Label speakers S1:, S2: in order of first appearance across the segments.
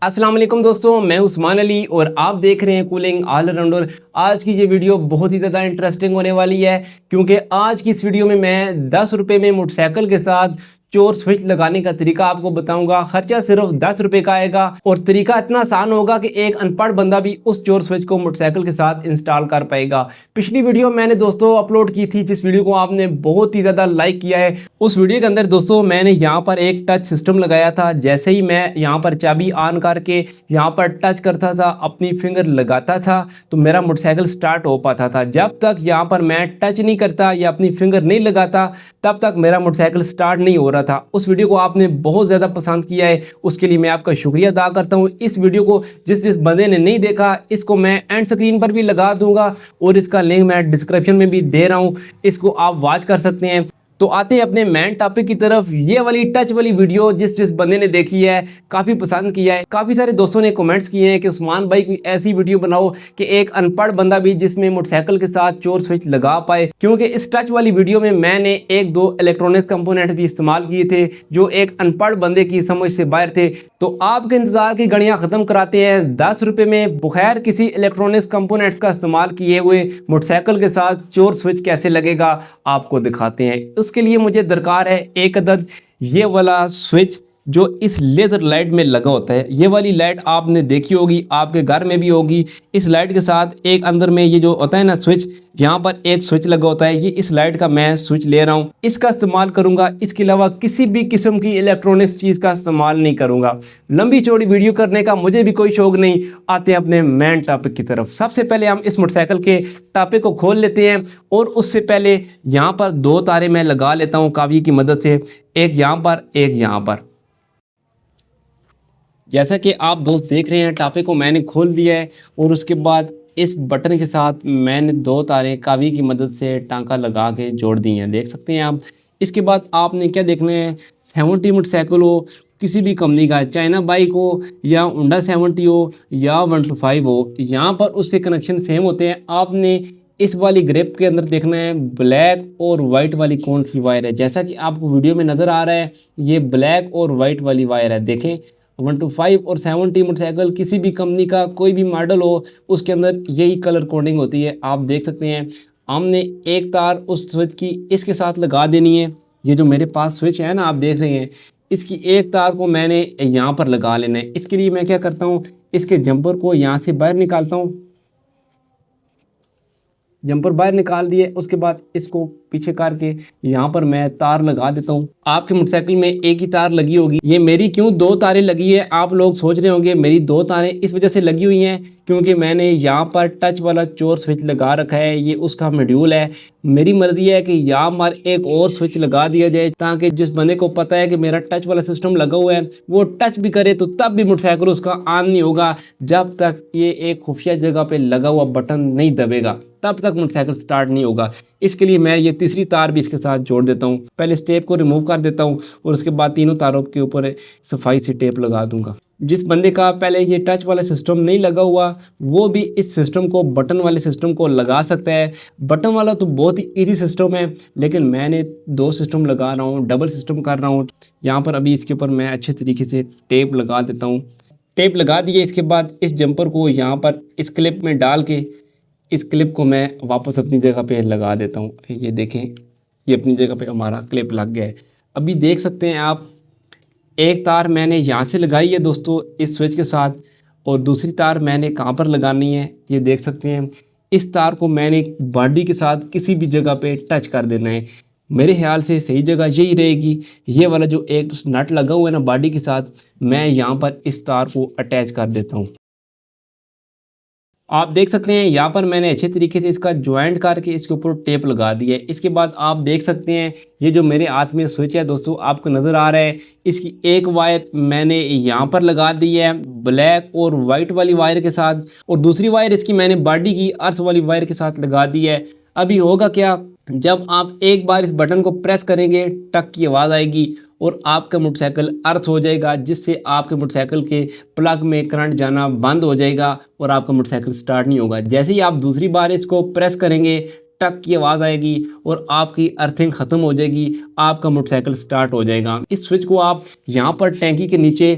S1: अस्सलाम वालेकुम दोस्तों, मैं उस्मान अली और आप देख रहे हैं कूलिंग ऑलराउंडर। आज की ये वीडियो बहुत ही ज़्यादा इंटरेस्टिंग होने वाली है क्योंकि आज की इस वीडियो में मैं 10 रुपये में मोटरसाइकिल के साथ चोर स्विच लगाने का तरीका आपको बताऊंगा। खर्चा सिर्फ 10 रुपये का आएगा और तरीका इतना आसान होगा कि एक अनपढ़ बंदा भी उस चोर स्विच को मोटरसाइकिल के साथ इंस्टॉल कर पाएगा। पिछली वीडियो मैंने दोस्तों अपलोड की थी जिस वीडियो को आपने बहुत ही ज़्यादा लाइक किया है। उस वीडियो के अंदर दोस्तों मैंने यहाँ पर एक टच सिस्टम लगाया था। जैसे ही मैं यहाँ पर चाबी ऑन करके यहाँ पर टच करता था, अपनी फिंगर लगाता था तो मेरा मोटरसाइकिल स्टार्ट हो पाता था। जब तक यहाँ पर मैं टच नहीं करता या अपनी फिंगर नहीं लगाता तब तक मेरा मोटरसाइकिल स्टार्ट नहीं हो रहा था। उस वीडियो को आपने बहुत ज़्यादा पसंद किया है, उसके लिए मैं आपका शुक्रिया अदा करता हूँ। इस वीडियो को जिस बंदे ने नहीं देखा इसको मैं एंड स्क्रीन पर भी लगा दूंगा और इसका लिंक मैं डिस्क्रिप्शन में भी दे रहा हूँ, इसको आप वॉच कर सकते हैं। तो आते हैं अपने मेन टॉपिक की तरफ। ये वाली टच वाली वीडियो जिस बंदे ने देखी है काफ़ी पसंद किया है। काफ़ी सारे दोस्तों ने कमेंट्स किए हैं कि उस्मान भाई कोई ऐसी वीडियो बनाओ कि एक अनपढ़ बंदा भी जिसमें मोटरसाइकिल के साथ चोर स्विच लगा पाए, क्योंकि इस टच वाली वीडियो में मैंने एक दो इलेक्ट्रॉनिक कंपोनेंट भी इस्तेमाल किए थे जो एक अनपढ़ बंदे की समझ से बाहर थे। तो आपके इंतजार की घड़ियां ख़त्म कराते हैं 10 रुपये में बगैर किसी इलेक्ट्रॉनिक्स कंपोनेंट्स का इस्तेमाल किए हुए मोटरसाइकिल के साथ चोर स्विच कैसे लगेगा आपको दिखाते हैं। उसके लिए मुझे दरकार है एक अदद ये वाला स्विच जो इस लेज़र लाइट में लगा होता है। ये वाली लाइट आपने देखी होगी, आपके घर में भी होगी। इस लाइट के साथ एक अंदर में ये जो होता है ना स्विच, यहाँ पर एक स्विच लगा होता है। ये इस लाइट का मैं स्विच ले रहा हूँ, इसका इस्तेमाल करूँगा। इसके अलावा किसी भी किस्म की इलेक्ट्रॉनिक्स चीज़ का इस्तेमाल नहीं करूँगा। लंबी चौड़ी वीडियो करने का मुझे भी कोई शौक नहीं। आते हैं अपने मेन टॉपिक की तरफ। सबसे पहले हम इस मोटरसाइकिल के टॉपिक को खोल लेते हैं और उससे पहले यहाँ पर दो तारे मैं लगा लेता हूँ कावी की मदद से, एक यहाँ पर एक यहाँ पर। जैसा कि आप दोस्त देख रहे हैं टॉपिक को मैंने खोल दिया है और उसके बाद इस बटन के साथ मैंने दो तारे कावी की मदद से टांका लगा के जोड़ दिए हैं, देख सकते हैं आप। इसके बाद आपने क्या देखना है, 70 मोटरसाइकिल हो किसी भी कंपनी का, चाइना बाइक हो या होंडा 70 हो या 125 हो, यहाँ पर उसके कनेक्शन सेम होते हैं। आपने इस वाली ग्रिप के अंदर देखना है ब्लैक और वाइट वाली कौन सी वायर है। जैसा कि आपको वीडियो में नज़र आ रहा है ये ब्लैक और वाइट वाली वायर है। देखें 125 और 70 मोटरसाइकिल किसी भी कंपनी का कोई भी मॉडल हो उसके अंदर यही कलर कोडिंग होती है, आप देख सकते हैं। हमने एक तार उस स्विच की इसके साथ लगा देनी है। ये जो मेरे पास स्विच है ना आप देख रहे हैं, इसकी एक तार को मैंने यहाँ पर लगा लेना है। इसके लिए मैं क्या करता हूँ, इसके जंपर को यहाँ से बाहर निकालता हूँ। जंपर बाहर निकाल दिए, उसके बाद इसको पीछे करके यहाँ पर मैं तार लगा देता हूँ। आपके मोटरसाइकिल में एक ही तार लगी होगी। ये मेरी क्यों दो तारें लगी है आप लोग सोच रहे होंगे। मेरी दो तारें इस वजह से लगी हुई हैं क्योंकि मैंने यहाँ पर टच वाला चोर स्विच लगा रखा है, ये उसका मॉड्यूल है। मेरी मर्जी है कि यहाँ पर एक और स्विच लगा दिया जाए ताकि जिस बंदे को पता है कि मेरा टच वाला सिस्टम लगा हुआ है वो टच भी करे तो तब भी मोटरसाइकिल उसका ऑन नहीं होगा जब तक ये एक खुफिया जगह पे लगा हुआ बटन नहीं दबेगा, तब तक मोटरसाइकिल स्टार्ट नहीं होगा। इसके लिए मैं ये तीसरी तार भी इसके साथ जोड़ देता हूँ। पहले इस टेप को रिमूव कर देता हूँ और उसके बाद तीनों तारों के ऊपर सफाई से टेप लगा दूंगा। जिस बंदे का पहले ये टच वाला सिस्टम नहीं लगा हुआ वो भी इस सिस्टम को बटन वाले सिस्टम को लगा सकता है। बटन वाला तो बहुत ही ईजी सिस्टम है लेकिन मैंने दो सिस्टम लगा रहा हूँ, डबल सिस्टम कर रहा हूँ। यहाँ पर अभी इसके ऊपर मैं अच्छे तरीके से टेप लगा देता हूँ। टेप लगा दिए, इसके बाद इस जंपर को यहाँ पर इस क्लिप में डाल के इस क्लिप को मैं वापस अपनी जगह पे लगा देता हूँ। ये देखें ये अपनी जगह पे हमारा क्लिप लग गया है। अभी देख सकते हैं आप एक तार मैंने यहाँ से लगाई है दोस्तों इस स्विच के साथ और दूसरी तार मैंने कहाँ पर लगानी है ये देख सकते हैं। इस तार को मैंने बॉडी के साथ किसी भी जगह पे टच कर देना है। मेरे ख्याल से सही जगह यही रहेगी। ये वाला जो एक नट लगा हुआ है ना बॉडी के साथ, मैं यहाँ पर इस तार को अटैच कर देता हूँ। आप देख सकते हैं यहाँ पर मैंने अच्छे तरीके से इसका ज्वाइंट करके इसके ऊपर टेप लगा दी है। इसके बाद आप देख सकते हैं ये जो मेरे हाथ में स्विच है दोस्तों आपको नज़र आ रहा है, इसकी एक वायर मैंने यहाँ पर लगा दी है ब्लैक और वाइट वाली वायर के साथ और दूसरी वायर इसकी मैंने बॉडी की अर्थ वाली वायर के साथ लगा दी है। अभी होगा क्या, जब आप एक बार इस बटन को प्रेस करेंगे टक की आवाज़ आएगी और आपका मोटरसाइकिल अर्थ हो जाएगा जिससे आपके मोटरसाइकिल के प्लग में करंट जाना बंद हो जाएगा और आपका मोटरसाइकिल स्टार्ट नहीं होगा। जैसे ही आप दूसरी बार इसको प्रेस करेंगे टक की आवाज़ आएगी और आपकी अर्थिंग ख़त्म हो जाएगी, आपका मोटरसाइकिल स्टार्ट हो जाएगा। इस स्विच को आप यहाँ पर टैंकी के नीचे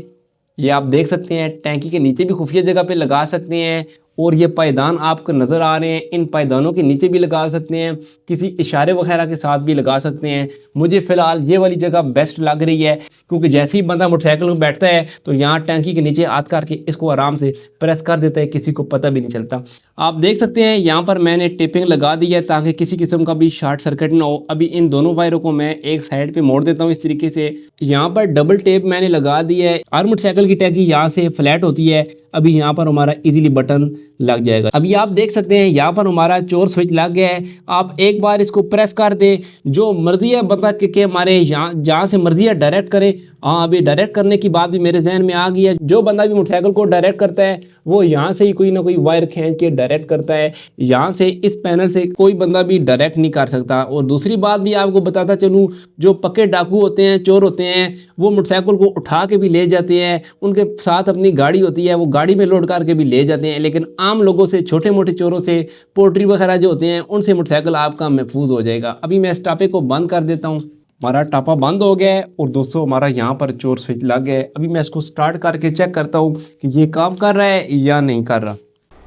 S1: ये आप देख सकते हैं टैंकी के नीचे भी खुफिया जगह पे लगा सकते हैं और ये पायदान आपको नज़र आ रहे हैं, इन पायदानों के नीचे भी लगा सकते हैं, किसी इशारे वगैरह के साथ भी लगा सकते हैं। मुझे फ़िलहाल ये वाली जगह बेस्ट लग रही है क्योंकि जैसे ही बंदा मोटरसाइकिल में बैठता है तो यहाँ टैंकी के नीचे हाथ करके इसको आराम से प्रेस कर देता है, किसी को पता भी नहीं चलता। आप देख सकते हैं यहाँ पर मैंने टेपिंग लगा दी है ताकि किसी किस्म का भी शॉर्ट सर्किट ना हो। अभी इन दोनों वायरों को मैं एक साइड पे मोड़ देता हूँ इस तरीके से। यहाँ पर डबल टेप मैंने लगा दी है। हर मोटरसाइकिल की टैंकी यहाँ से फ्लैट होती है। अभी यहाँ पर हमारा इजीली बटन लग जाएगा। अभी आप देख सकते हैं यहाँ पर हमारा चोर स्विच लग गया है। आप एक बार इसको प्रेस कर दें, जो मर्जी है बंदा के हमारे यहाँ जहाँ से मर्जी है डायरेक्ट करे। हाँ, अभी डायरेक्ट करने की बात भी मेरे जहन में आ गई है। जो बंदा भी मोटरसाइकिल को डायरेक्ट करता है वो यहाँ से ही कोई ना कोई वायर खींच के डायरेक्ट करता है। यहाँ से इस पैनल से कोई बंदा भी डायरेक्ट नहीं कर सकता। और दूसरी बात भी आपको बताता चलूँ, जो पक्के डाकू होते हैं, चोर होते हैं, वो मोटरसाइकिल को उठा के भी ले जाते हैं। उनके साथ अपनी गाड़ी होती है, वो गाड़ी में लोड करके भी ले जाते हैं। लेकिन आम लोगों से, छोटे मोटे चोरों से, पोल्ट्री वगैरह जो होते हैं, उनसे मोटरसाइकिल आपका महफूज हो जाएगा। अभी मैं इस टापे को बंद कर देता हूँ। हमारा टापा बंद हो गया है और दोस्तों हमारा यहाँ पर चोर स्विच लग गया है। अभी मैं इसको स्टार्ट करके चेक करता हूँ कि ये काम कर रहा है या नहीं कर रहा।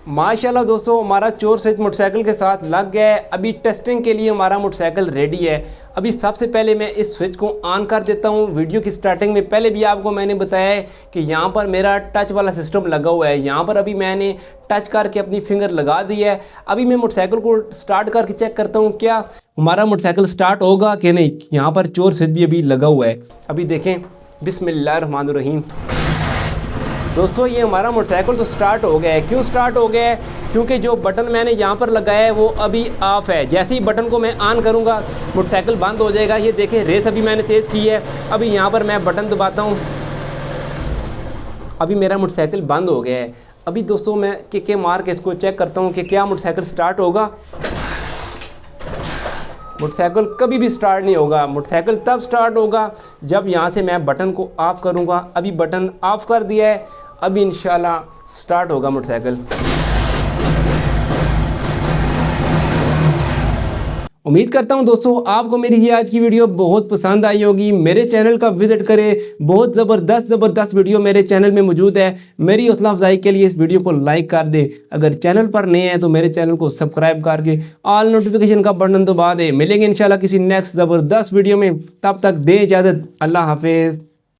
S1: माशाल्लाह दोस्तों, हमारा चोर स्विच मोटरसाइकिल के साथ लग गया है। अभी टेस्टिंग के लिए हमारा मोटरसाइकिल रेडी है। अभी सबसे पहले मैं इस स्विच को ऑन कर देता हूँ। वीडियो की स्टार्टिंग में पहले भी आपको मैंने बताया है कि यहाँ पर मेरा टच वाला सिस्टम लगा हुआ है। यहाँ पर अभी मैंने टच करके अपनी फिंगर लगा दी है। अभी मैं मोटरसाइकिल को स्टार्ट करके चेक करता हूँ क्या हमारा मोटरसाइकिल स्टार्ट होगा कि नहीं। यहाँ पर चोर स्विच भी अभी लगा हुआ है। अभी देखें, बिस्मिल्लाहिर्रहमानिर्रहीम। दोस्तों ये हमारा मोटरसाइकिल तो स्टार्ट हो गया है। क्यों स्टार्ट हो गया है? क्योंकि जो बटन मैंने यहाँ पर लगाया है वो अभी ऑफ है। जैसे ही बटन को मैं ऑन करूँगा मोटरसाइकिल बंद हो जाएगा। ये देखें, रेस अभी मैंने तेज़ की है। अभी यहाँ पर मैं बटन दबाता हूँ, अभी मेरा मोटरसाइकिल बंद हो गया है। अभी दोस्तों मैं के मार के इसको चेक करता हूँ कि क्या मोटरसाइकिल स्टार्ट होगा। मोटरसाइकिल कभी भी स्टार्ट नहीं होगा। मोटरसाइकिल तब स्टार्ट होगा जब यहाँ से मैं बटन को ऑफ़ करूँगा। अभी बटन ऑफ़ कर दिया है, अभी इंशाल्लाह स्टार्ट होगा मोटरसाइकिल। उम्मीद करता हूं दोस्तों आपको मेरी ये आज की वीडियो बहुत पसंद आई होगी। मेरे चैनल का विजिट करें, बहुत ज़बरदस्त वीडियो मेरे चैनल में मौजूद है। मेरी हौसला अफजाई के लिए इस वीडियो को लाइक कर दे। अगर चैनल पर नए हैं तो मेरे चैनल को सब्सक्राइब करके ऑल नोटिफिकेशन का बटन दबा दे। मिलेंगे इंशाल्लाह किसी नेक्स्ट ज़बरदस्त वीडियो में। तब तक दे इजाज़त, अल्लाह हाफिज़।